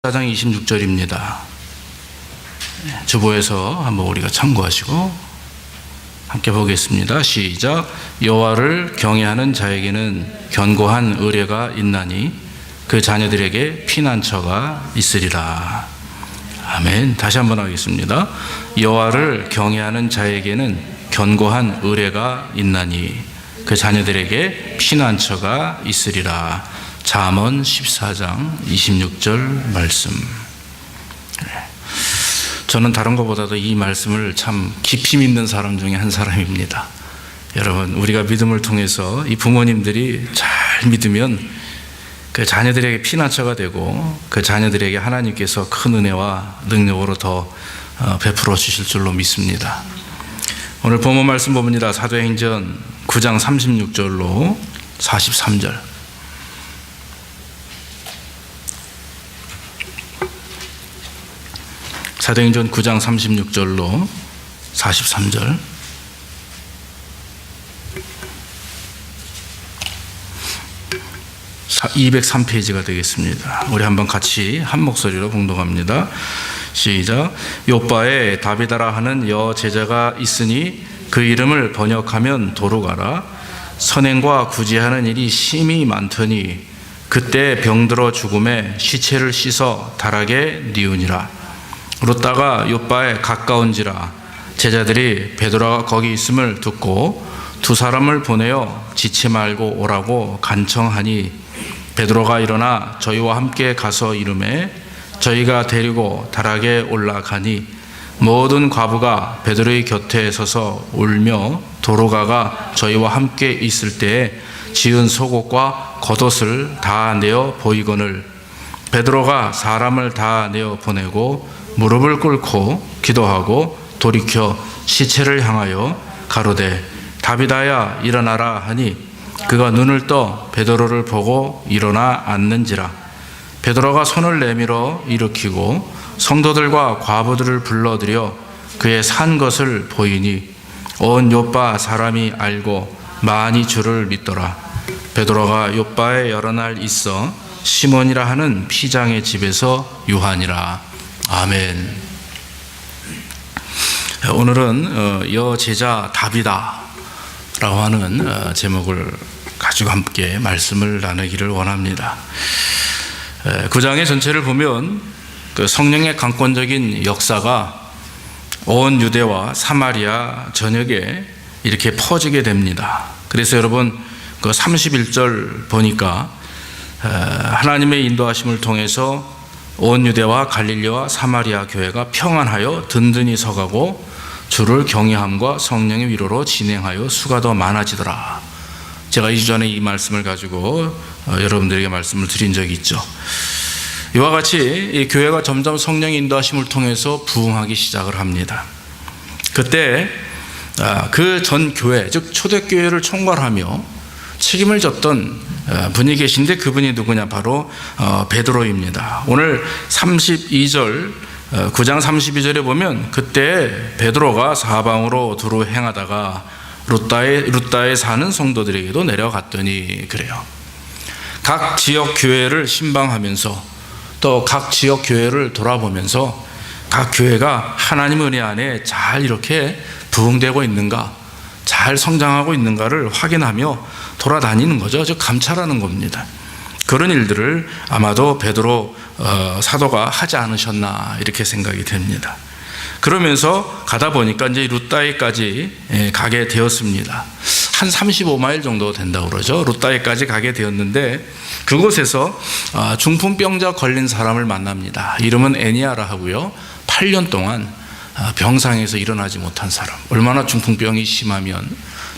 4장 26절입니다. 주보에서 한번 우리가 참고하시고 함께 보겠습니다. 시작. 여호와를 경외하는 자에게는 견고한 의뢰가 있나니 그 자녀들에게 피난처가 있으리라. 아멘. 다시 한번 하겠습니다. 여호와를 경외하는 자에게는 견고한 의뢰가 있나니 그 자녀들에게 피난처가 있으리라. 잠언 14장 26절 말씀. 저는 다른 것보다도 이 말씀을 참 깊이 믿는 사람 중에 한 사람입니다. 여러분, 우리가 믿음을 통해서 이 부모님들이 잘 믿으면 그 자녀들에게 피난처가 되고 그 자녀들에게 하나님께서 큰 은혜와 능력으로 더 베풀어 주실 줄로 믿습니다. 오늘 본문 말씀 봅니다. 사도행전 9장 36절로 43절. 사도행전 9장 36절로 43절. 자, 203페이지가 되겠습니다. 우리 한번 같이 한 목소리로 봉독합니다. 시작. 요빠에 다비다라 하는 여제자가 있으니 그 이름을 번역하면 도루가라. 선행과 구제하는 일이 심히 많더니 그때 병들어 죽음에 시체를 씻어 다락에 뉘우니라. 룻다가 요빠에 가까운지라 제자들이 베드로가 거기 있음을 듣고 두 사람을 보내어 지체 말고 오라고 간청하니 베드로가 일어나 저희와 함께 가서 이르매 저희가 데리고 다락에 올라가니 모든 과부가 베드로의 곁에 서서 울며 도로가가 저희와 함께 있을 때에 지은 속옷과 겉옷을 다 내어 보이거늘 베드로가 사람을 다 내어 보내고 무릎을 꿇고 기도하고 돌이켜 시체를 향하여 가로되 다비다야 일어나라 하니 그가 눈을 떠 베드로를 보고 일어나 앉는지라. 베드로가 손을 내밀어 일으키고 성도들과 과부들을 불러들여 그의 산 것을 보이니 온 요빠 사람이 알고 많이 주를 믿더라. 베드로가 요빠에 여러 날 있어 시몬이라 하는 피장의 집에서 유하니라. 아멘. 오늘은 여제자 다비다라고 하는 제목을 가지고 함께 말씀을 나누기를 원합니다. 9장의 전체를 보면 그 성령의 강권적인 역사가 온 유대와 사마리아 전역에 이렇게 퍼지게 됩니다. 그래서 여러분 그 31절 보니까 하나님의 인도하심을 통해서 온 유대와 갈릴리와 사마리아 교회가 평안하여 든든히 서가고 주를 경외함과 성령의 위로로 진행하여 수가 더 많아지더라. 제가 2주 전에 이 말씀을 가지고 여러분들에게 말씀을 드린 적이 있죠. 이와 같이 이 교회가 점점 성령의 인도하심을 통해서 부흥하기 시작을 합니다. 그때 그 전 교회, 즉 초대교회를 총괄하며 책임을 졌던 분이 계신데 그분이 누구냐? 바로 베드로입니다. 오늘 32절 9장 32절에 보면 그때 베드로가 사방으로 두루 행하다가 룻다에 사는 성도들에게도 내려갔더니 그래요. 각 지역 교회를 신방하면서 또 각 지역 교회를 돌아보면서 각 교회가 하나님의 은혜 안에 잘 이렇게 부흥되고 있는가, 잘 성장하고 있는가를 확인하며 돌아다니는 거죠. 즉 감찰하는 겁니다. 그런 일들을 아마도 베드로 사도가 하지 않으셨나 이렇게 생각이 됩니다. 그러면서 가다 보니까 이제 룻다에까지 가게 되었습니다. 한 35마일 정도 된다고 그러죠. 룻다에까지 가게 되었는데 그곳에서 중풍병자 걸린 사람을 만납니다. 이름은 애니아라 하고요. 8년 동안 병상에서 일어나지 못한 사람. 얼마나 중풍병이 심하면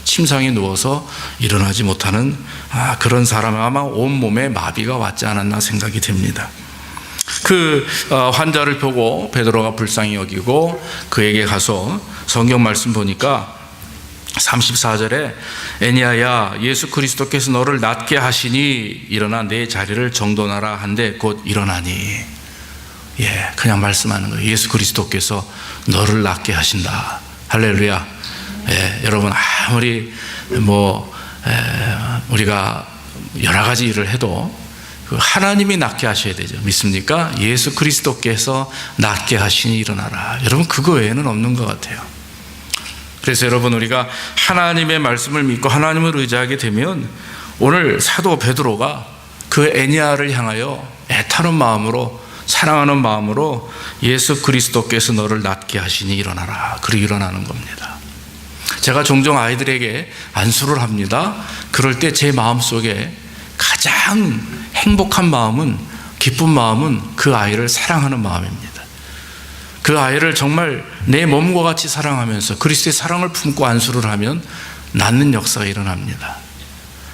침상에 누워서 일어나지 못하는 그런 사람, 아마 온몸에 마비가 왔지 않았나 생각이 됩니다. 그 환자를 보고 베드로가 불쌍히 여기고 그에게 가서 성경 말씀 보니까 34절에 애니아야 예수 그리스도께서 너를 낫게 하시니 일어나 내 자리를 정돈하라 한데 곧 일어나니. 그냥 말씀하는 거예요. 예수 그리스도께서 너를 낫게 하신다. 할렐루야. 여러분 아무리 우리가 여러 가지 일을 해도 하나님이 낫게 하셔야 되죠. 믿습니까? 예수 그리스도께서 낫게 하시니 일어나라. 여러분, 그거 외에는 없는 것 같아요. 그래서 여러분, 우리가 하나님의 말씀을 믿고 하나님을 의지하게 되면 오늘 사도 베드로가 그 애니아를 향하여 애타는 마음으로, 사랑하는 마음으로 예수 그리스도께서 너를 낫게 하시니 일어나라. 그리고 일어나는 겁니다. 제가 종종 아이들에게 안수를 합니다. 그럴 때 제 마음속에 가장 행복한 마음은, 기쁜 마음은 그 아이를 사랑하는 마음입니다. 그 아이를 정말 내 몸과 같이 사랑하면서 그리스도의 사랑을 품고 안수를 하면 낫는 역사가 일어납니다.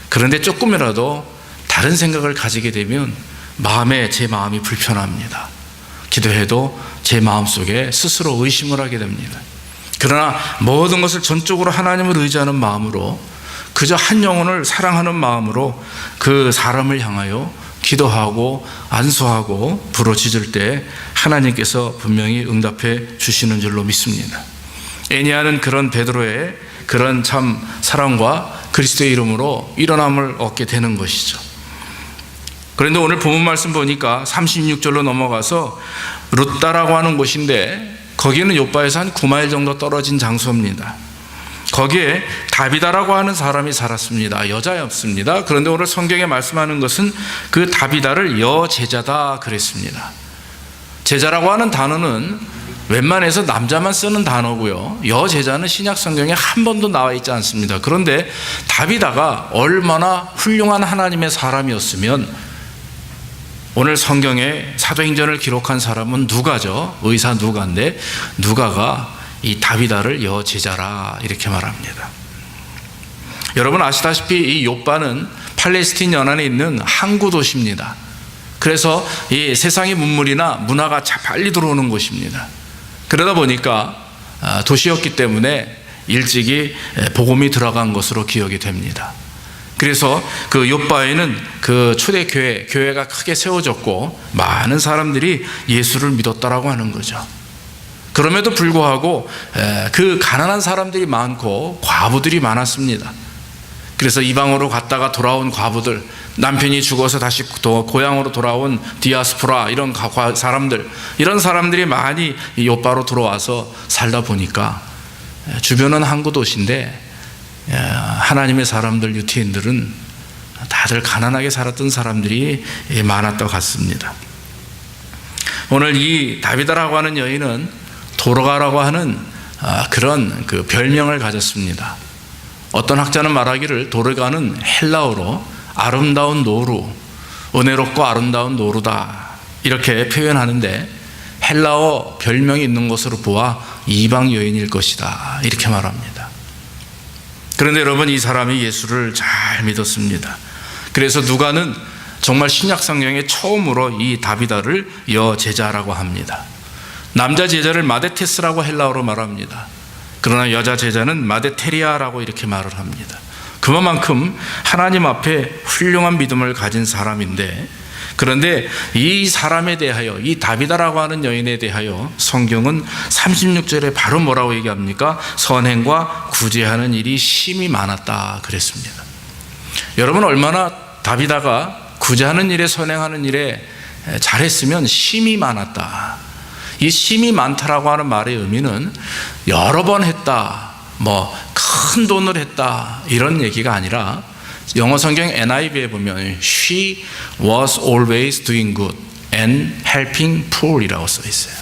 그런데 조금이라도 다른 생각을 가지게 되면 제 마음이 불편합니다. 기도해도 제 마음속에 스스로 의심을 하게 됩니다. 그러나 모든 것을 전적으로 하나님을 의지하는 마음으로, 그저 한 영혼을 사랑하는 마음으로 그 사람을 향하여 기도하고 안수하고 부르짖을 때 하나님께서 분명히 응답해 주시는 줄로 믿습니다. 애니아는 그런 베드로의 그런 참 사랑과 그리스도의 이름으로 일어남을 얻게 되는 것이죠. 그런데 오늘 본문 말씀 보니까 36절로 넘어가서 룻다라고 하는 곳인데, 거기는 요바에서 한 9마일 정도 떨어진 장소입니다. 거기에 다비다라고 하는 사람이 살았습니다. 여자였습니다. 그런데 오늘 성경에 말씀하는 것은 그 다비다를 여제자다 그랬습니다. 제자라고 하는 단어는 웬만해서 남자만 쓰는 단어고요, 여제자는 신약 성경에 한 번도 나와 있지 않습니다. 그런데 다비다가 얼마나 훌륭한 하나님의 사람이었으면 오늘 성경에 사도행전을 기록한 사람은 누가죠. 의사 누가인데, 누가가 이 다비다를 여제자라 이렇게 말합니다. 여러분 아시다시피 이 욥바는 팔레스틴 연안에 있는 항구 도시입니다. 그래서 이 세상의 문물이나 문화가 빨리 들어오는 곳입니다. 그러다 보니까 도시였기 때문에 일찍이 복음이 들어간 것으로 기억이 됩니다. 그래서 그 욥바에는 그 초대교회가 크게 세워졌고 많은 사람들이 예수를 믿었다라고 하는 거죠. 그럼에도 불구하고 그 가난한 사람들이 많고 과부들이 많았습니다. 그래서 이방으로 갔다가 돌아온 과부들, 남편이 죽어서 다시 고향으로 돌아온 디아스포라, 이런 사람들, 이런 사람들이 많이 욥바로 들어와서 살다 보니까 주변은 항구 도시인데 하나님의 사람들, 유태인들은 다들 가난하게 살았던 사람들이 많았던 것 같습니다. 오늘 이 다비다라고 하는 여인은 도로가라고 하는 그런 그 별명을 가졌습니다. 어떤 학자는 말하기를 도로가는 헬라어로 아름다운 노루, 은혜롭고 아름다운 노루다 이렇게 표현하는데, 헬라어 별명이 있는 것으로 보아 이방 여인일 것이다 이렇게 말합니다. 그런데 여러분, 이 사람이 예수를 잘 믿었습니다. 그래서 누가는 정말 신약 성경에 처음으로 이 다비다를 여제자라고 합니다. 남자 제자를 마데테스라고 헬라어로 말합니다. 그러나 여자 제자는 마데테리아라고 이렇게 말을 합니다. 그만큼 하나님 앞에 훌륭한 믿음을 가진 사람인데, 그런데 이 사람에 대하여, 이 다비다라고 하는 여인에 대하여 성경은 36절에 바로 뭐라고 얘기합니까? 선행과 구제하는 일이 심히 많았다 그랬습니다. 여러분, 얼마나 다비다가 구제하는 일에, 선행하는 일에 잘했으면 심히 많았다. 이 심히 많다라고 하는 말의 의미는 여러 번 했다, 큰 돈을 했다, 이런 얘기가 아니라, 영어 성경 NIV에 보면 She was always doing good and helping poor이라고 써 있어요.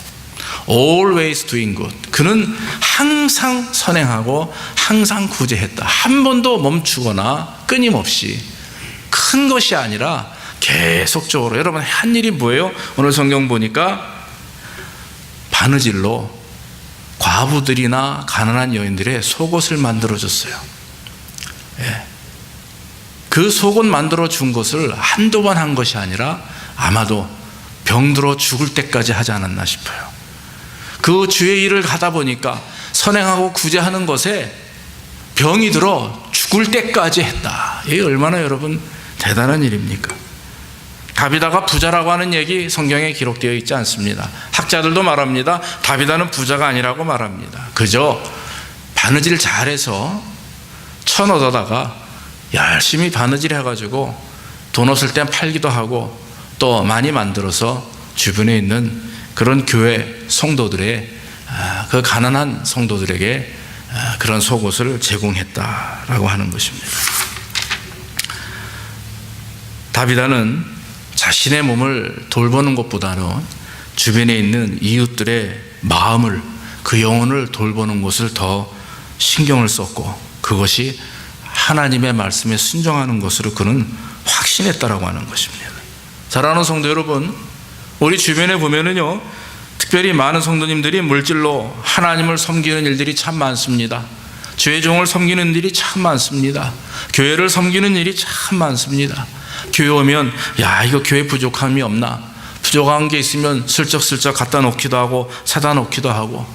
Always doing good. 그는 항상 선행하고 항상 구제했다. 한 번도 멈추거나 끊임없이, 큰 것이 아니라 계속적으로. 여러분, 한 일이 뭐예요? 오늘 성경 보니까 바느질로 과부들이나 가난한 여인들의 속옷을 만들어줬어요. 그 속옷 만들어 준 것을 한두 번 한 것이 아니라 아마도 병들어 죽을 때까지 하지 않았나 싶어요. 그 주의 일을 가다 보니까 선행하고 구제하는 것에 병이 들어 죽을 때까지 했다. 이게 얼마나 여러분 대단한 일입니까? 다비다가 부자라고 하는 얘기 성경에 기록되어 있지 않습니다. 학자들도 말합니다. 다비다는 부자가 아니라고 말합니다. 그저 바느질 잘해서 천 얻어다가 열심히 바느질 해가지고 돈 없을 땐 팔기도 하고 또 많이 만들어서 주변에 있는 그런 교회 성도들의 그 가난한 성도들에게 그런 속옷을 제공했다라고 하는 것입니다. 다비다는 자신의 몸을 돌보는 것보다는 주변에 있는 이웃들의 마음을, 그 영혼을 돌보는 것을 더 신경을 썼고, 그것이 하나님의 말씀에 순종하는 것으로 그는 확신했다라고 하는 것입니다. 사랑하는 성도 여러분, 우리 주변에 보면은요, 특별히 많은 성도님들이 물질로 하나님을 섬기는 일들이 참 많습니다. 주의 종을 섬기는 일이 참 많습니다. 교회를 섬기는 일이 참 많습니다. 교회 오면 야, 이거 교회 부족함이 없나? 부족한 게 있으면 슬쩍슬쩍 갖다 놓기도 하고 사다 놓기도 하고,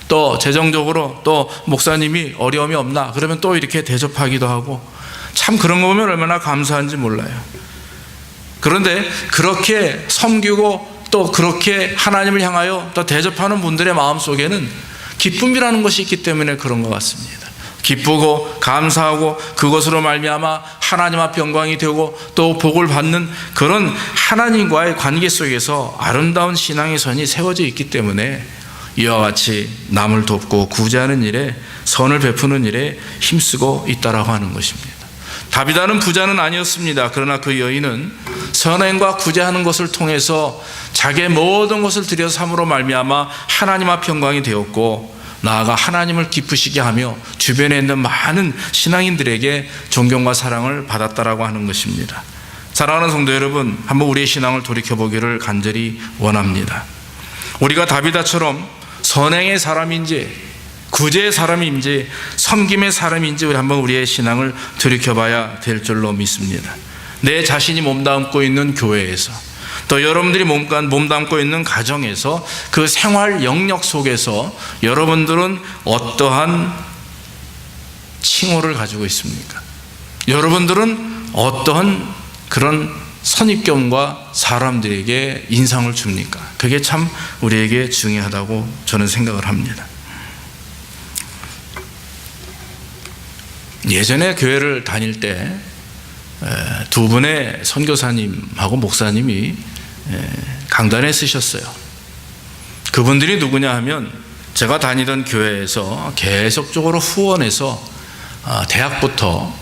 또 재정적으로 또 목사님이 어려움이 없나? 그러면 또 이렇게 대접하기도 하고, 참 그런 거 보면 얼마나 감사한지 몰라요. 그런데 그렇게 섬기고 또 그렇게 하나님을 향하여 또 대접하는 분들의 마음속에는 기쁨이라는 것이 있기 때문에 그런 것 같습니다. 기쁘고 감사하고 그것으로 말미암아 하나님 앞 영광이 되고 또 복을 받는 그런 하나님과의 관계 속에서 아름다운 신앙의 선이 세워져 있기 때문에 이와 같이 남을 돕고 구제하는 일에, 선을 베푸는 일에 힘쓰고 있다라고 하는 것입니다. 다비다는 부자는 아니었습니다. 그러나 그 여인은 선행과 구제하는 것을 통해서 자기의 모든 것을 들여 삼으로 말미암아 하나님 앞 영광이 되었고, 나아가 하나님을 기쁘시게 하며 주변에 있는 많은 신앙인들에게 존경과 사랑을 받았다라고 하는 것입니다. 사랑하는 성도 여러분, 한번 우리의 신앙을 돌이켜보기를 간절히 원합니다. 우리가 다비다처럼 선행의 사람인지 구제의 사람인지 섬김의 사람인지 한번 우리의 신앙을 돌이켜봐야 될 줄로 믿습니다. 내 자신이 몸담고 있는 교회에서, 또 여러분들이 몸담고 있는 가정에서, 그 생활 영역 속에서 여러분들은 어떠한 칭호를 가지고 있습니까? 여러분들은 어떠한 그런 선입견과 사람들에게 인상을 줍니까? 그게 참 우리에게 중요하다고 저는 생각을 합니다. 예전에 교회를 다닐 때 두 분의 선교사님하고 목사님이 강단에 쓰셨어요. 그분들이 누구냐 하면, 제가 다니던 교회에서 계속적으로 후원해서 대학부터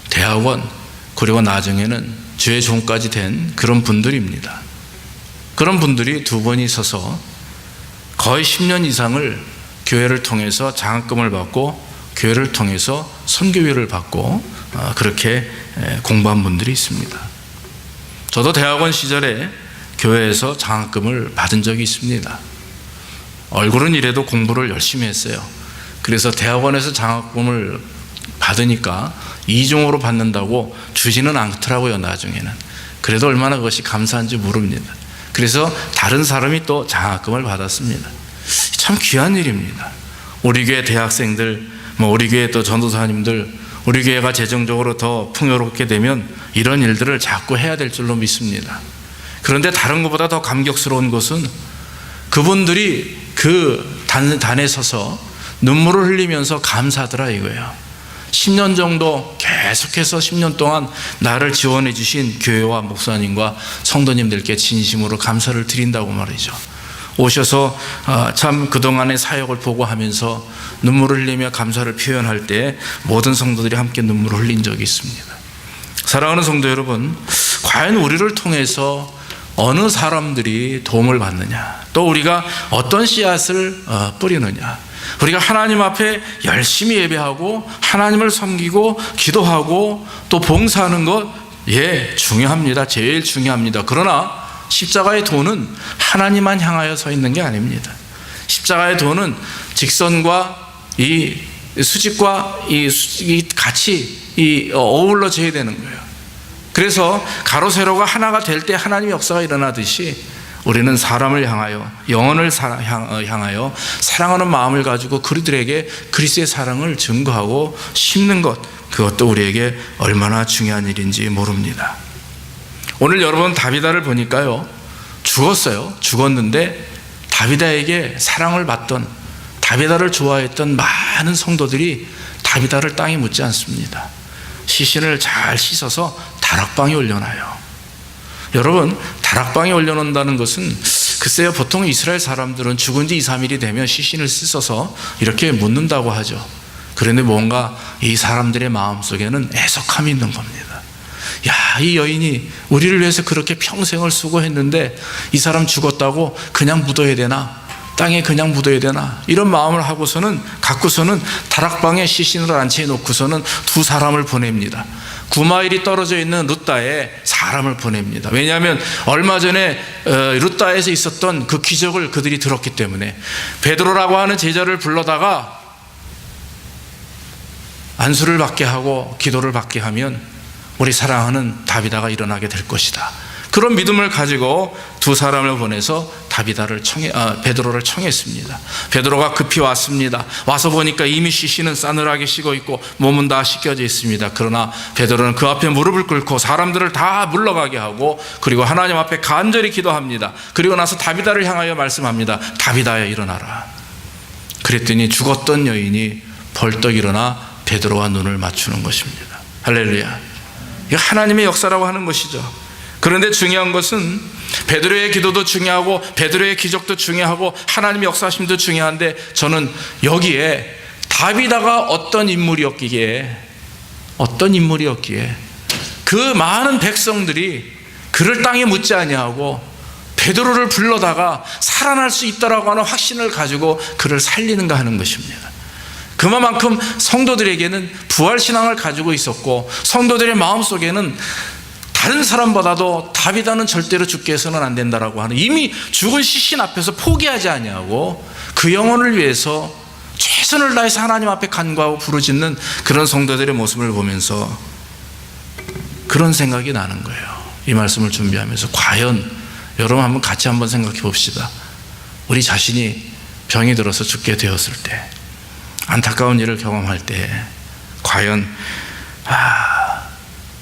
대학원, 그리고 나중에는 주의 종까지 된 그런 분들입니다. 그런 분들이 두 분이 서서 거의 10년 이상을 교회를 통해서 장학금을 받고 교회를 통해서 선교위를 받고 그렇게 공부한 분들이 있습니다. 저도 대학원 시절에 교회에서 장학금을 받은 적이 있습니다. 얼굴은 이래도 공부를 열심히 했어요. 그래서 대학원에서 장학금을 받으니까 이중으로 받는다고 주지는 않더라고요, 나중에는. 그래도 얼마나 그것이 감사한지 모릅니다. 그래서 다른 사람이 또 장학금을 받았습니다. 참 귀한 일입니다. 우리 교회 대학생들, 우리 교회 또 전도사님들, 우리 교회가 재정적으로 더 풍요롭게 되면 이런 일들을 자꾸 해야 될 줄로 믿습니다. 그런데 다른 것보다 더 감격스러운 것은 그분들이 그 단에 서서 눈물을 흘리면서 감사하더라 이거예요. 10년 정도 계속해서 10년 동안 나를 지원해 주신 교회와 목사님과 성도님들께 진심으로 감사를 드린다고 말이죠. 오셔서 참 그동안의 사역을 보고 하면서 눈물을 흘리며 감사를 표현할 때 모든 성도들이 함께 눈물을 흘린 적이 있습니다. 사랑하는 성도 여러분, 과연 우리를 통해서 어느 사람들이 도움을 받느냐, 또 우리가 어떤 씨앗을 뿌리느냐, 우리가 하나님 앞에 열심히 예배하고 하나님을 섬기고 기도하고 또 봉사하는 것, 중요합니다. 제일 중요합니다. 그러나 십자가의 도는 하나님만 향하여 서 있는 게 아닙니다. 십자가의 도는 직선과 이 수직과 이 같이 어우러져야 되는 거예요. 그래서 가로 세로가 하나가 될 때 하나님의 역사가 일어나듯이 우리는 사람을 향하여, 영혼을 향하여 사랑하는 마음을 가지고 그들에게 그리스도의 사랑을 증거하고 심는 것, 그것도 우리에게 얼마나 중요한 일인지 모릅니다. 오늘 여러분 다비다를 보니까요, 죽었는데 다비다에게 사랑을 받던, 다비다를 좋아했던 많은 성도들이 다비다를 땅에 묻지 않습니다. 시신을 잘 씻어서 다락방에 올려놔요. 여러분, 다락방에 올려놓는다는 것은 글쎄요, 보통 이스라엘 사람들은 죽은 지 2, 3일이 되면 시신을 씻어서 이렇게 묻는다고 하죠. 그런데 뭔가 이 사람들의 마음속에는 애석함이 있는 겁니다. 야, 이 여인이 우리를 위해서 그렇게 평생을 수고했는데 이 사람 죽었다고 그냥 묻어야 되나? 땅에 그냥 묻어야 되나? 이런 마음을 갖고서는 다락방에 시신을 안치해 놓고서는 두 사람을 보냅니다. 9마일이 떨어져 있는 룻다에 사람을 보냅니다. 왜냐하면 얼마 전에 룻다에서 있었던 그 기적을 그들이 들었기 때문에. 베드로라고 하는 제자를 불러다가 안수를 받게 하고 기도를 받게 하면 우리 사랑하는 다비다가 일어나게 될 것이다. 그런 믿음을 가지고 두 사람을 보내서 베드로를 청했습니다. 베드로가 급히 왔습니다. 와서 보니까 이미 시신은 싸늘하게 식어 있고 몸은 다 씻겨져 있습니다. 그러나 베드로는 그 앞에 무릎을 꿇고 사람들을 다 물러가게 하고 그리고 하나님 앞에 간절히 기도합니다. 그리고 나서 다비다를 향하여 말씀합니다. 다비다야, 일어나라. 그랬더니 죽었던 여인이 벌떡 일어나 베드로와 눈을 맞추는 것입니다. 할렐루야. 이거 하나님의 역사라고 하는 것이죠. 그런데 중요한 것은 베드로의 기도도 중요하고 베드로의 기적도 중요하고 하나님의 역사심도 중요한데, 저는 여기에 다비다가 어떤 인물이었기에 그 많은 백성들이 그를 땅에 묻지 아니하고 베드로를 불러다가 살아날 수 있다라고 하는 확신을 가지고 그를 살리는가 하는 것입니다. 그만큼 성도들에게는 부활신앙을 가지고 있었고 성도들의 마음속에는 다른 사람보다도 다비다는 절대로 죽게 해서는 안 된다라고 하는, 이미 죽은 시신 앞에서 포기하지 아니하고 그 영혼을 위해서 최선을 다해서 하나님 앞에 간구하고 부르짖는 그런 성도들의 모습을 보면서 그런 생각이 나는 거예요. 이 말씀을 준비하면서 과연 여러분 한번 생각해 봅시다. 우리 자신이 병이 들어서 죽게 되었을 때, 안타까운 일을 경험할 때 과연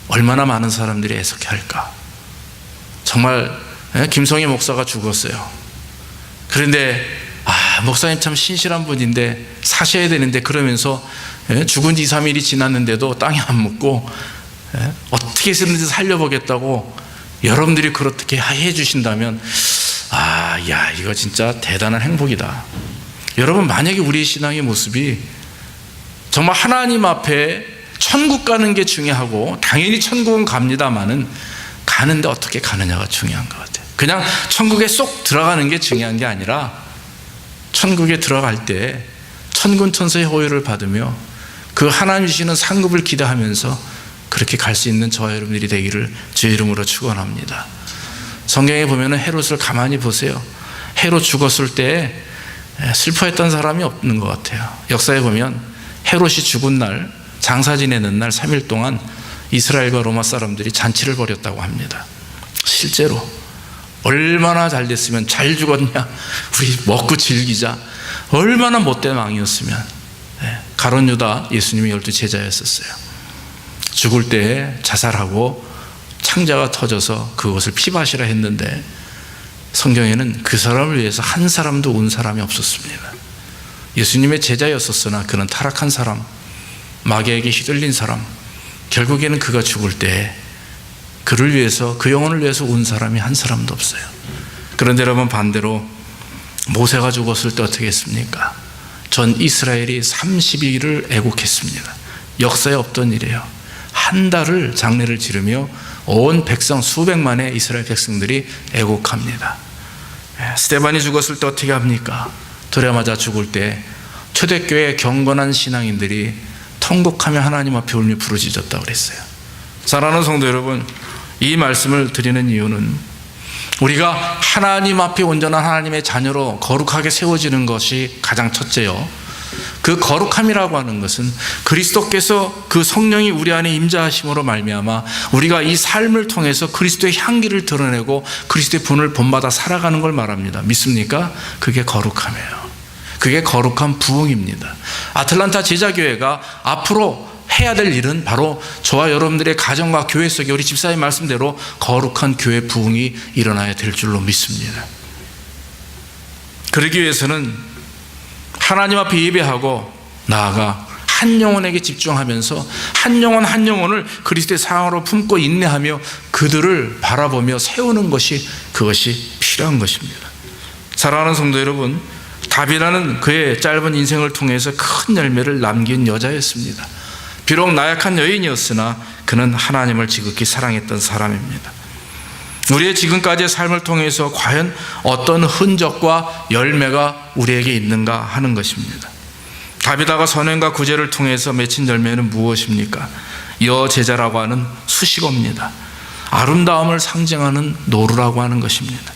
얼마나 많은 사람들이 애석해할까. 정말 김성희 목사가 죽었어요. 그런데 목사님 참 신실한 분인데 사셔야 되는데, 그러면서 죽은 지 2, 3일이 지났는데도 땅에 안 묻고 어떻게 해서든지 살려보겠다고 여러분들이 그렇게 해 주신다면 이거 진짜 대단한 행복이다. 여러분, 만약에 우리의 신앙의 모습이 정말 하나님 앞에 천국 가는 게 중요하고, 당연히 천국은 갑니다마는 가는데 어떻게 가느냐가 중요한 것 같아요. 그냥 천국에 쏙 들어가는 게 중요한 게 아니라 천국에 들어갈 때 천군 천사의 호의를 받으며 그 하나님 주시는 상급을 기대하면서 그렇게 갈 수 있는 저와 여러분들이 되기를 주의 이름으로 축원합니다. 성경에 보면은 헤롯을 가만히 보세요. 헤롯 죽었을 때 슬퍼했던 사람이 없는 것 같아요. 역사에 보면 헤롯이 죽은 날, 장사 지내는 날 3일 동안 이스라엘과 로마 사람들이 잔치를 벌였다고 합니다. 실제로 얼마나 잘 됐으면, 잘 죽었냐, 우리 먹고 즐기자, 얼마나 못된 왕이었으면. 가룟 유다 예수님의 12 제자였었어요. 죽을 때 자살하고 창자가 터져서 그것을 피밭이라 했는데, 성경에는 그 사람을 위해서 한 사람도 운 사람이 없었습니다. 예수님의 제자였었으나 그는 타락한 사람, 마귀에게 휘둘린 사람, 결국에는 그가 죽을 때 그를 위해서, 그 영혼을 위해서 운 사람이 한 사람도 없어요. 그런데 여러분, 반대로 모세가 죽었을 때 어떻게 했습니까? 전 이스라엘이 30일을 애곡했습니다. 역사에 없던 일이에요. 한 달을 장례를 지르며 온 백성, 수백만의 이스라엘 백성들이 애곡합니다. 스데반이 죽었을 때 어떻게 합니까? 들어맞아 죽을 때 초대교회 경건한 신앙인들이 통곡하며 하나님 앞에 울며 부르짖었다고 그랬어요. 사랑하는 성도 여러분, 이 말씀을 드리는 이유는 우리가 하나님 앞에 온전한 하나님의 자녀로 거룩하게 세워지는 것이 가장 첫째요. 그 거룩함이라고 하는 것은 그리스도께서 그 성령이 우리 안에 임재하심으로 말미암아 우리가 이 삶을 통해서 그리스도의 향기를 드러내고 그리스도의 분을 본받아 살아가는 걸 말합니다. 믿습니까? 그게 거룩함이에요. 그게 거룩한 부흥입니다. 아틀란타 제자교회가 앞으로 해야 될 일은 바로 저와 여러분들의 가정과 교회 속에 우리 집사님 말씀대로 거룩한 교회 부흥이 일어나야 될 줄로 믿습니다. 그러기 위해서는 하나님 앞에 예배하고 나아가 한 영혼에게 집중하면서 한 영혼을 그리스도의 사랑으로 품고 인내하며 그들을 바라보며 세우는 것이 그것이 필요한 것입니다. 사랑하는 성도 여러분, 다비라는 그의 짧은 인생을 통해서 큰 열매를 남긴 여자였습니다. 비록 나약한 여인이었으나 그는 하나님을 지극히 사랑했던 사람입니다. 우리의 지금까지의 삶을 통해서 과연 어떤 흔적과 열매가 우리에게 있는가 하는 것입니다. 다비다가 선행과 구제를 통해서 맺힌 열매는 무엇입니까? 여제자라고 하는 수식어입니다. 아름다움을 상징하는 노루라고 하는 것입니다.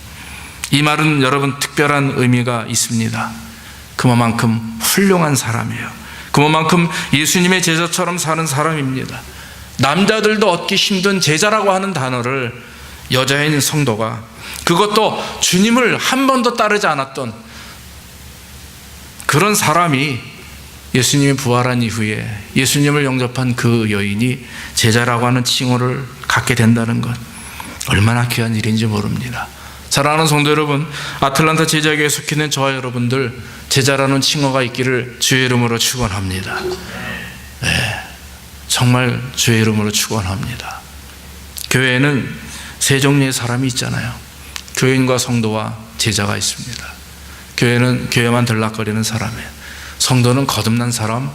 이 말은 여러분 특별한 의미가 있습니다. 그만큼 훌륭한 사람이에요. 그만큼 예수님의 제자처럼 사는 사람입니다. 남자들도 얻기 힘든 제자라고 하는 단어를 여자인 성도가, 그것도 주님을 한 번도 따르지 않았던 그런 사람이 예수님이 부활한 이후에 예수님을 영접한 그 여인이 제자라고 하는 칭호를 갖게 된다는 것, 얼마나 귀한 일인지 모릅니다. 사랑하는 성도 여러분, 아틀란타 제자교회에 속해 있는 저와 여러분들 제자라는 칭호가 있기를 주의 이름으로 축원합니다. 네, 정말 주의 이름으로 축원합니다. 교회에는 세 종류의 사람이 있잖아요. 교인과 성도와 제자가 있습니다. 교회는 교회만 들락거리는 사람이에요. 성도는 거듭난 사람,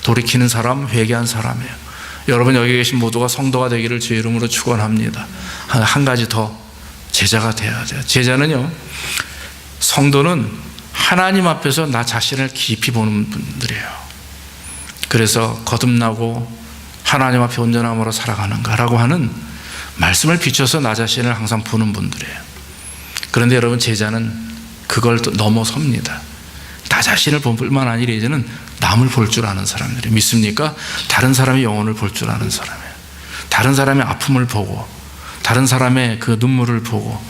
돌이키는 사람, 회개한 사람이에요. 여러분 여기 계신 모두가 성도가 되기를 주의 이름으로 축원합니다. 한 가지 더, 제자가 돼야 돼요. 제자는요, 성도는 하나님 앞에서 나 자신을 깊이 보는 분들이에요. 그래서 거듭나고 하나님 앞에 온전함으로 살아가는가라고 하는 말씀을 비춰서 나 자신을 항상 보는 분들이에요. 그런데 여러분, 제자는 그걸 또 넘어섭니다. 나 자신을 볼 뿐만 아니라 이제는 남을 볼 줄 아는 사람들이에요. 믿습니까? 다른 사람의 영혼을 볼 줄 아는 사람이에요. 다른 사람의 아픔을 보고, 다른 사람의 그 눈물을 보고,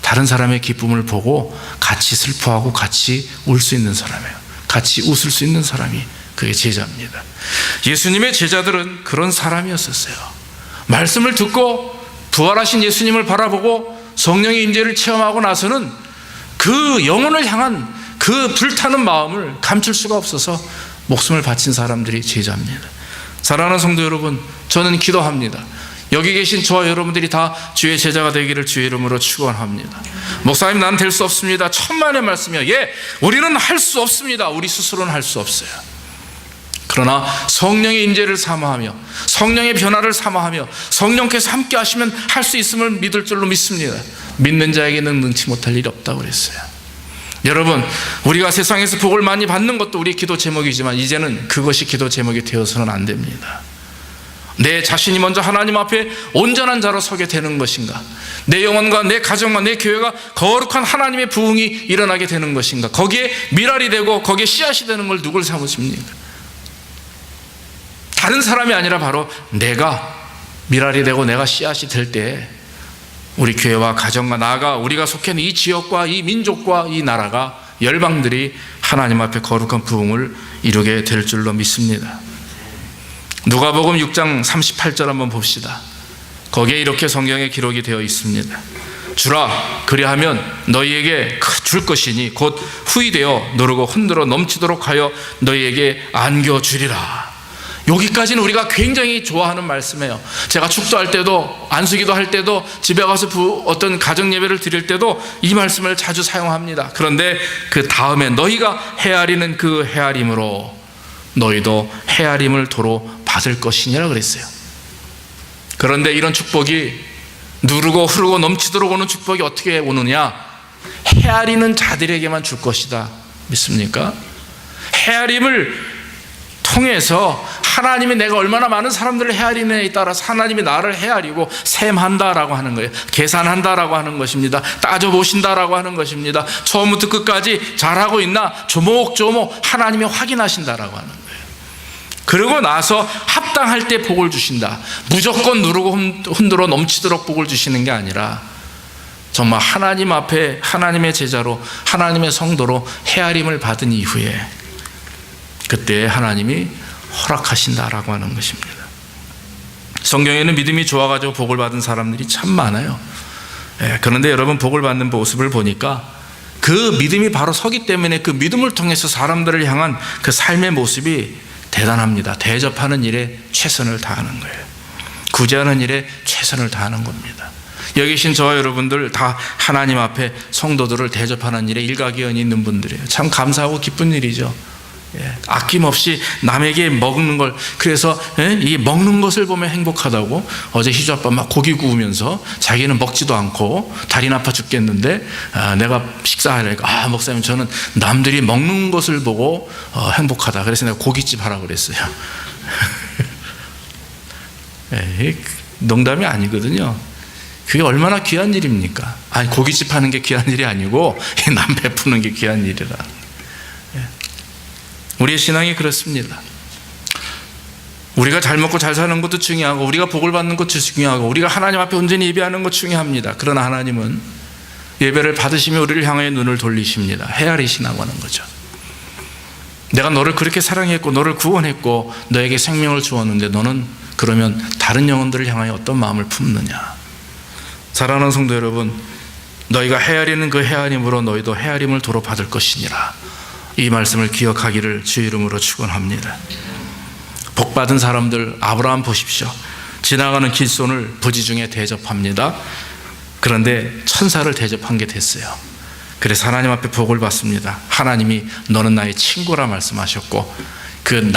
다른 사람의 기쁨을 보고 같이 슬퍼하고 같이 울 수 있는 사람이에요. 같이 웃을 수 있는 사람이 그게 제자입니다. 예수님의 제자들은 그런 사람이었었어요. 말씀을 듣고 부활하신 예수님을 바라보고 성령의 임재를 체험하고 나서는 그 영혼을 향한 그 불타는 마음을 감출 수가 없어서 목숨을 바친 사람들이 제자입니다. 사랑하는 성도 여러분, 저는 기도합니다. 여기 계신 저와 여러분들이 다 주의 제자가 되기를 주의 이름으로 축원합니다. 목사님, 난 될 수 없습니다. 천만의 말씀이요. 예, 우리는 할 수 없습니다. 우리 스스로는 할 수 없어요. 그러나 성령의 임재를 사모하며 성령의 변화를 사모하며 성령께서 함께 하시면 할 수 있음을 믿을 줄로 믿습니다. 믿는 자에게는 능치 못할 일이 없다고 그랬어요. 여러분, 우리가 세상에서 복을 많이 받는 것도 우리 기도 제목이지만 이제는 그것이 기도 제목이 되어서는 안 됩니다. 내 자신이 먼저 하나님 앞에 온전한 자로 서게 되는 것인가? 내 영혼과 내 가정과 내 교회가 거룩한 하나님의 부흥이 일어나게 되는 것인가? 거기에 밀알이 되고 거기에 씨앗이 되는 걸 누굴 삼으십니까? 다른 사람이 아니라 바로 내가 밀알이 되고 내가 씨앗이 될 때 우리 교회와 가정과 나아가 우리가 속해 있는 이 지역과 이 민족과 이 나라가 열방들이 하나님 앞에 거룩한 부흥을 이루게 될 줄로 믿습니다. 누가복음 6장 38절 한번 봅시다. 거기에 이렇게 성경에 기록이 되어 있습니다. 주라, 그리하면 너희에게 줄 것이니 곧 후이되어 누르고 흔들어 넘치도록 하여 너희에게 안겨주리라. 여기까지는 우리가 굉장히 좋아하는 말씀이에요. 제가 축도할 때도 안수기도 할 때도 집에 가서 어떤 가정 예배를 드릴 때도 이 말씀을 자주 사용합니다. 그런데 그 다음에 너희가 헤아리는 그 헤아림으로 너희도 헤아림을 도로 받을 것이니라 그랬어요. 그런데 이런 축복이 누르고 흐르고 넘치도록 오는 축복이 어떻게 오느냐? 헤아리는 자들에게만 줄 것이다. 믿습니까? 헤아림을 통해서 하나님이 내가 얼마나 많은 사람들을 헤아리느냐에 따라서 하나님이 나를 헤아리고 셈한다라고 하는 거예요. 계산한다라고 하는 것입니다. 따져보신다라고 하는 것입니다. 처음부터 끝까지 잘하고 있나 조목조목 하나님이 확인하신다라고 하는 거예요. 그러고 나서 합당할 때 복을 주신다. 무조건 누르고 흔들어 넘치도록 복을 주시는 게 아니라 정말 하나님 앞에 하나님의 제자로 하나님의 성도로 헤아림을 받은 이후에 그때 하나님이 허락하신다라고 하는 것입니다. 성경에는 믿음이 좋아가지고 복을 받은 사람들이 참 많아요. 그런데 여러분, 복을 받는 모습을 보니까 그 믿음이 바로 서기 때문에 그 믿음을 통해서 사람들을 향한 그 삶의 모습이 대단합니다. 대접하는 일에 최선을 다하는 거예요. 구제하는 일에 최선을 다하는 겁니다. 여기 계신 저와 여러분들 다 하나님 앞에 성도들을 대접하는 일에 일가견이 있는 분들이에요. 참 감사하고 기쁜 일이죠. 아낌없이 남에게 먹는 걸, 그래서 이 먹는 것을 보면 행복하다고 어제 희주 아빠 막 고기 구우면서 자기는 먹지도 않고 다리는 아파 죽겠는데 내가 식사하려니까 목사님 저는 남들이 먹는 것을 보고 행복하다. 그래서 내가 고깃집 하라고 그랬어요. 농담이 아니거든요. 그게 얼마나 귀한 일입니까? 아니, 고깃집 하는 게 귀한 일이 아니고 남 베푸는 게 귀한 일이라. 우리의 신앙이 그렇습니다. 우리가 잘 먹고 잘 사는 것도 중요하고 우리가 복을 받는 것도 중요하고 우리가 하나님 앞에 온전히 예배하는 것 중요합니다. 그러나 하나님은 예배를 받으시며 우리를 향해 눈을 돌리십니다. 헤아리시라고 하는 거죠. 내가 너를 그렇게 사랑했고 너를 구원했고 너에게 생명을 주었는데 너는 그러면 다른 영혼들을 향하여 어떤 마음을 품느냐. 사랑하는 성도 여러분, 너희가 헤아리는 그 헤아림으로 너희도 헤아림을 도로 받을 것이니라. 이 말씀을 기억하기를 주의 이름으로 축원합니다. 복받은 사람들 아브라함 보십시오. 지나가는 길손을 부지 중에 대접합니다. 그런데 천사를 대접한 게 됐어요. 그래서 하나님 앞에 복을 받습니다. 하나님이 너는 나의 친구라 말씀하셨고 그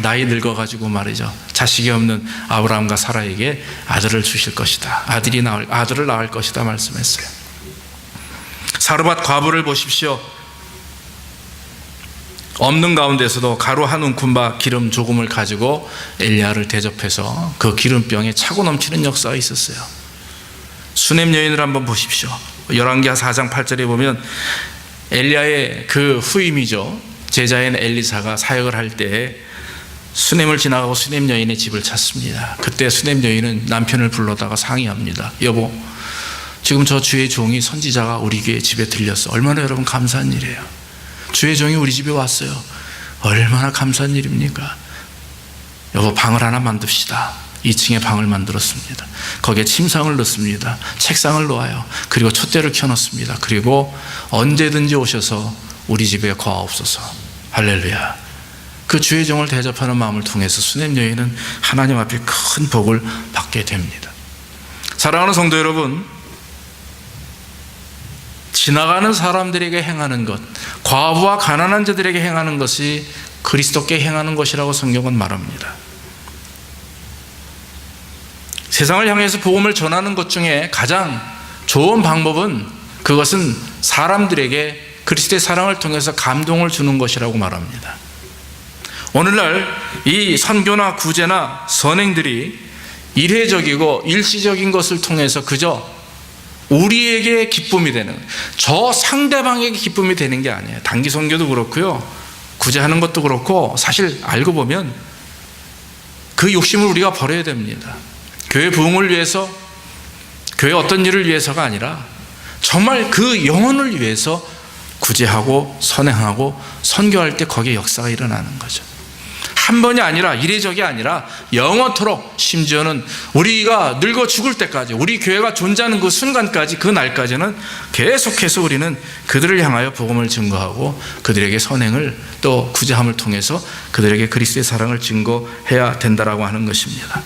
나이 늙어가지고 말이죠, 자식이 없는 아브라함과 사라에게 아들을 주실 것이다. 아들을 낳을 것이다 말씀했어요. 사르밧 과부를 보십시오. 없는 가운데서도 가루 한 움큼바 기름 조금을 가지고 엘리야를 대접해서 그 기름병에 차고 넘치는 역사가 있었어요. 수넴 여인을 한번 보십시오. 열왕기하 4장 8절에 보면 엘리야의 그 후임이죠, 제자인 엘리사가 사역을 할 때 수넴을 지나가고 수넴 여인의 집을 찾습니다. 그때 수넴 여인은 남편을 불러다가 상의합니다. 여보, 지금 저 주의 종이 선지자가 우리 교회 집에 들렸어. 얼마나 여러분 감사한 일이에요. 주의 종이 우리 집에 왔어요. 얼마나 감사한 일입니까? 여보, 방을 하나 만듭시다. 2층에 방을 만들었습니다. 거기에 침상을 넣습니다. 책상을 놓아요. 그리고 촛대를 켜놓습니다. 그리고 언제든지 오셔서 우리 집에 거하옵소서. 할렐루야. 그 주의 종을 대접하는 마음을 통해서 수넴 여인은 하나님 앞에 큰 복을 받게 됩니다. 사랑하는 성도 여러분, 지나가는 사람들에게 행하는 것, 과부와 가난한 자들에게 행하는 것이 그리스도께 행하는 것이라고 성경은 말합니다. 세상을 향해서 복음을 전하는 것 중에 가장 좋은 방법은 그것은 사람들에게 그리스도의 사랑을 통해서 감동을 주는 것이라고 말합니다. 오늘날 이 선교나 구제나 선행들이 일회적이고 일시적인 것을 통해서 그저 우리에게 기쁨이 되는, 저 상대방에게 기쁨이 되는 게 아니에요. 단기 선교도 그렇고요, 구제하는 것도 그렇고, 사실 알고 보면 그 욕심을 우리가 버려야 됩니다. 교회 부흥을 위해서, 교회 어떤 일을 위해서가 아니라 정말 그 영혼을 위해서 구제하고 선행하고 선교할 때 거기에 역사가 일어나는 거죠. 한 번이 아니라 이례적이 아니라 영원토록, 심지어는 우리가 늙어 죽을 때까지, 우리 교회가 존재하는 그 순간까지, 그 날까지는 계속해서 우리는 그들을 향하여 복음을 증거하고 그들에게 선행을 또 구제함을 통해서 그들에게 그리스도의 사랑을 증거해야 된다라고 하는 것입니다.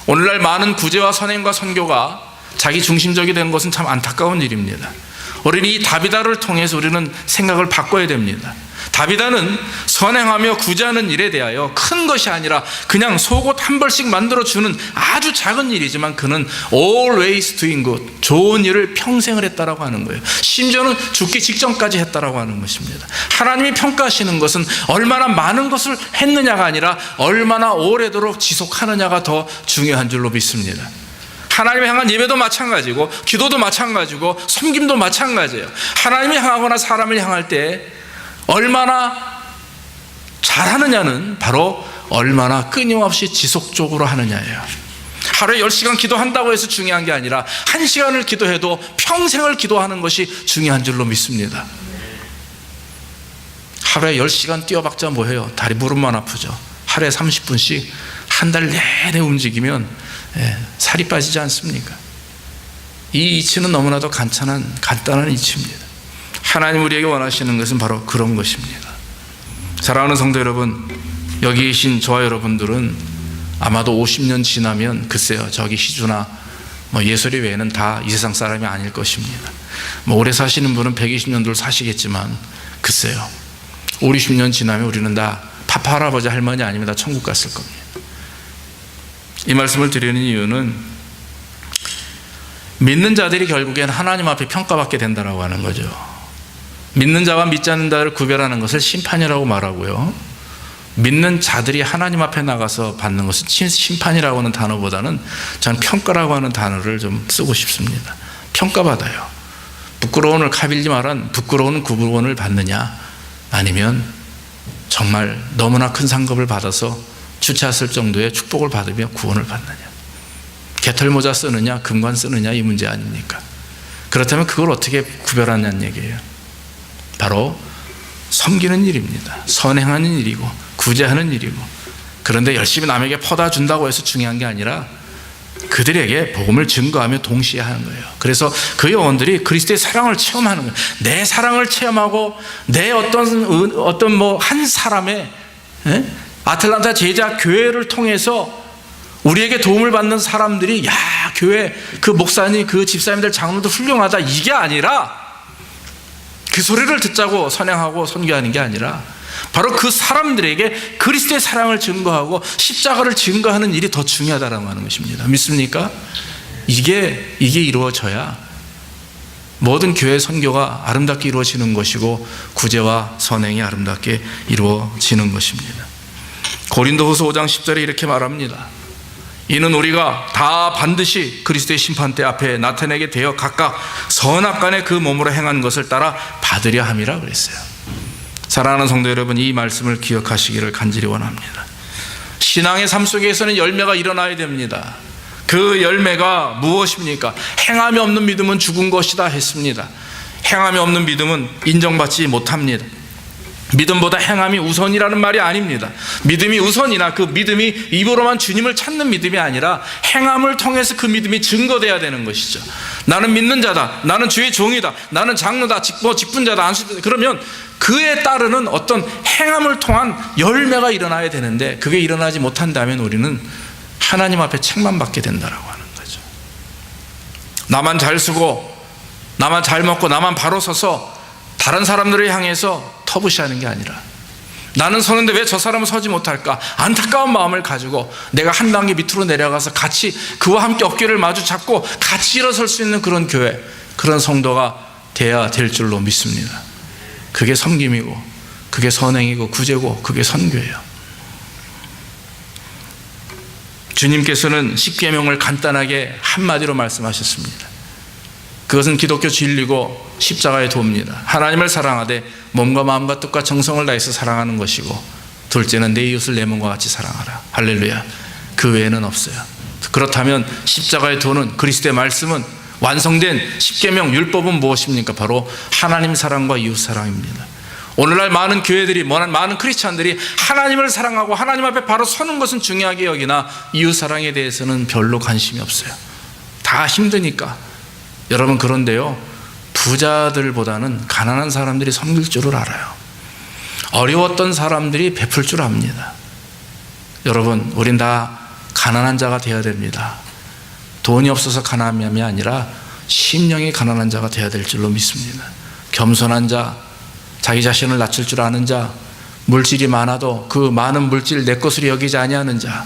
오늘날 많은 구제와 선행과 선교가 자기 중심적이 된 것은 참 안타까운 일입니다. 우리는 이 다비다를 통해서 우리는 생각을 바꿔야 됩니다. 다비다는 선행하며 구제하는 일에 대하여 큰 것이 아니라 그냥 속옷 한 벌씩 만들어주는 아주 작은 일이지만 그는 always doing good, 좋은 일을 평생을 했다라고 하는 거예요. 심지어는 죽기 직전까지 했다라고 하는 것입니다. 하나님이 평가하시는 것은 얼마나 많은 것을 했느냐가 아니라 얼마나 오래도록 지속하느냐가 더 중요한 줄로 믿습니다. 하나님을 향한 예배도 마찬가지고 기도도 마찬가지고 섬김도 마찬가지예요. 하나님을 향하거나 사람을 향할 때 얼마나 잘하느냐는 바로 얼마나 끊임없이 지속적으로 하느냐예요. 하루에 10시간 기도한다고 해서 중요한 게 아니라 1시간을 기도해도 평생을 기도하는 것이 중요한 줄로 믿습니다. 하루에 10시간 뛰어박자 뭐해요? 다리 무릎만 아프죠. 하루에 30분씩 한 달 내내 움직이면 살이 빠지지 않습니까? 이 이치는 너무나도 간단한 이치입니다. 하나님 우리에게 원하시는 것은 바로 그런 것입니다. 사랑하는 성도 여러분, 여기 계신 저와 여러분들은 아마도 50년 지나면 글쎄요, 저기 희주나 예솔이 외에는 다 이 세상 사람이 아닐 것입니다. 오래 사시는 분은 120년도를 사시겠지만 글쎄요, 5, 60년 지나면 우리는 다 파파 할아버지 할머니 아니면 다 천국 갔을 겁니다. 이 말씀을 드리는 이유는 믿는 자들이 결국엔 하나님 앞에 평가받게 된다고 하는 거죠. 믿는 자와 믿지 않는 자를 구별하는 것을 심판이라고 말하고요, 믿는 자들이 하나님 앞에 나가서 받는 것은 심판이라고 하는 단어보다는 저는 평가라고 하는 단어를 좀 쓰고 싶습니다. 평가받아요. 부끄러움을 카빌리 말한 부끄러운 구원을 받느냐, 아니면 정말 너무나 큰 상급을 받아서 주체했을 정도의 축복을 받으며 구원을 받느냐, 개털모자 쓰느냐 금관 쓰느냐 이 문제 아닙니까? 그렇다면 그걸 어떻게 구별하냐는 얘기예요. 바로 섬기는 일입니다. 선행하는 일이고 구제하는 일이고, 그런데 열심히 남에게 퍼다 준다고 해서 중요한 게 아니라 그들에게 복음을 증거하며 동시에 하는 거예요. 그래서 그 영혼들이 그리스도의 사랑을 체험하는 거예요. 내 사랑을 체험하고 내 어떤 한 사람의 아틀란타 제자 교회를 통해서 우리에게 도움을 받는 사람들이 야, 교회 그 목사님 그 집사님들 장로도 훌륭하다, 이게 아니라 그 소리를 듣자고 선행하고 선교하는 게 아니라 바로 그 사람들에게 그리스도의 사랑을 증거하고 십자가를 증거하는 일이 더 중요하다고 하는 것입니다. 믿습니까? 이게 이루어져야 모든 교회 선교가 아름답게 이루어지는 것이고 구제와 선행이 아름답게 이루어지는 것입니다. 고린도후서 5장 10절에 이렇게 말합니다. 이는 우리가 다 반드시 그리스도의 심판대 앞에 나타내게 되어 각각 선악간에 그 몸으로 행한 것을 따라 받으려 함이라 그랬어요. 사랑하는 성도 여러분, 이 말씀을 기억하시기를 간절히 원합니다. 신앙의 삶 속에서는 열매가 일어나야 됩니다. 그 열매가 무엇입니까? 행함이 없는 믿음은 죽은 것이다 했습니다. 행함이 없는 믿음은 인정받지 못합니다. 믿음보다 행함이 우선이라는 말이 아닙니다. 믿음이 우선이나 그 믿음이 입으로만 주님을 찾는 믿음이 아니라 행함을 통해서 그 믿음이 증거돼야 되는 것이죠. 나는 믿는 자다, 나는 주의 종이다, 나는 장로다, 직분자다, 안수자다, 그러면 그에 따르는 어떤 행함을 통한 열매가 일어나야 되는데, 그게 일어나지 못한다면 우리는 하나님 앞에 책만 받게 된다라고 하는 거죠. 나만 잘 쓰고 나만 잘 먹고 나만 바로 서서 다른 사람들을 향해서 터부시하는 게 아니라, 나는 서는데 왜 저 사람은 서지 못할까, 안타까운 마음을 가지고 내가 한 단계 밑으로 내려가서 같이 그와 함께 어깨를 마주 잡고 같이 일어설 수 있는 그런 교회, 그런 성도가 돼야 될 줄로 믿습니다. 그게 섬김이고 그게 선행이고 구제고 그게 선교예요. 주님께서는 십계명을 간단하게 한마디로 말씀하셨습니다. 그것은 기독교 진리고 십자가의 도입니다. 하나님을 사랑하되 몸과 마음과 뜻과 정성을 다해서 사랑하는 것이고, 둘째는 내 이웃을 내 몸과 같이 사랑하라. 할렐루야. 그 외에는 없어요. 그렇다면 십자가의 도는, 그리스도의 말씀은, 완성된 십계명 율법은 무엇입니까? 바로 하나님 사랑과 이웃 사랑입니다. 오늘날 많은 교회들이, 많은 크리스찬들이 하나님을 사랑하고 하나님 앞에 바로 서는 것은 중요하게 여기나 이웃 사랑에 대해서는 별로 관심이 없어요. 다 힘드니까. 여러분, 그런데요, 부자들보다는 가난한 사람들이 섬길 줄을 알아요. 어려웠던 사람들이 베풀 줄 압니다. 여러분, 우린 다 가난한 자가 되어야 됩니다. 돈이 없어서 가난함이 아니라 심령이 가난한 자가 되어야 될 줄로 믿습니다. 겸손한 자, 자기 자신을 낮출 줄 아는 자, 물질이 많아도 그 많은 물질 내 것으로 여기지 아니하는 자,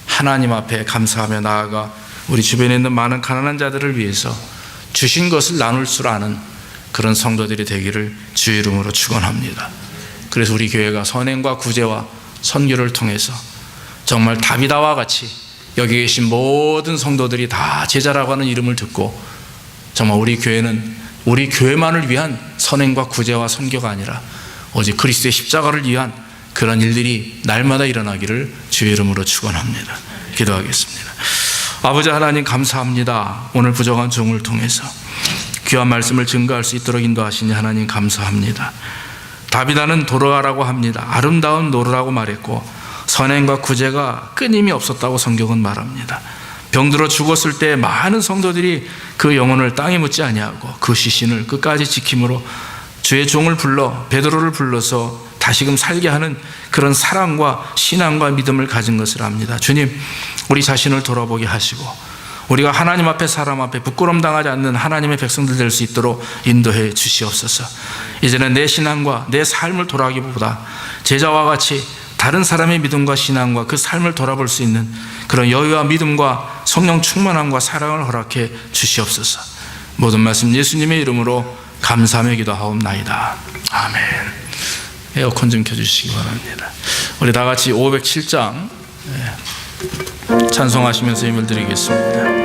하나님 앞에 감사하며 나아가 우리 주변에 있는 많은 가난한 자들을 위해서 주신 것을 나눌 줄 아는 그런 성도들이 되기를 주의 이름으로 축원합니다. 그래서 우리 교회가 선행과 구제와 선교를 통해서 정말 다비다와 같이 여기 계신 모든 성도들이 다 제자라고 하는 이름을 듣고, 정말 우리 교회는 우리 교회만을 위한 선행과 구제와 선교가 아니라 오직 그리스도의 십자가를 위한 그런 일들이 날마다 일어나기를 주의 이름으로 축원합니다. 기도하겠습니다. 아버지 하나님, 감사합니다. 오늘 부족한 종을 통해서 귀한 말씀을 증거할 수 있도록 인도하시니 하나님 감사합니다. 다비다는 도로아라고 합니다. 아름다운 노루라고 말했고, 선행과 구제가 끊임이 없었다고 성경은 말합니다. 병들어 죽었을 때 많은 성도들이 그 영혼을 땅에 묻지 아니하고 그 시신을 끝까지 지킴으로 주의 종을 불러, 베드로를 불러서 다시금 살게 하는 그런 사랑과 신앙과 믿음을 가진 것을 압니다. 주님, 우리 자신을 돌아보게 하시고 우리가 하나님 앞에 사람 앞에 부끄러움 당하지 않는 하나님의 백성들 될 수 있도록 인도해 주시옵소서. 이제는 내 신앙과 내 삶을 돌아보기보다 제자와 같이 다른 사람의 믿음과 신앙과 그 삶을 돌아볼 수 있는 그런 여유와 믿음과 성령 충만함과 사랑을 허락해 주시옵소서. 모든 말씀 예수님의 이름으로 감사하며 기도하옵나이다. 아멘. 에어컨 좀 켜주시기 바랍니다. 우리 다 같이 507장 찬송하시면서 힘을 드리겠습니다.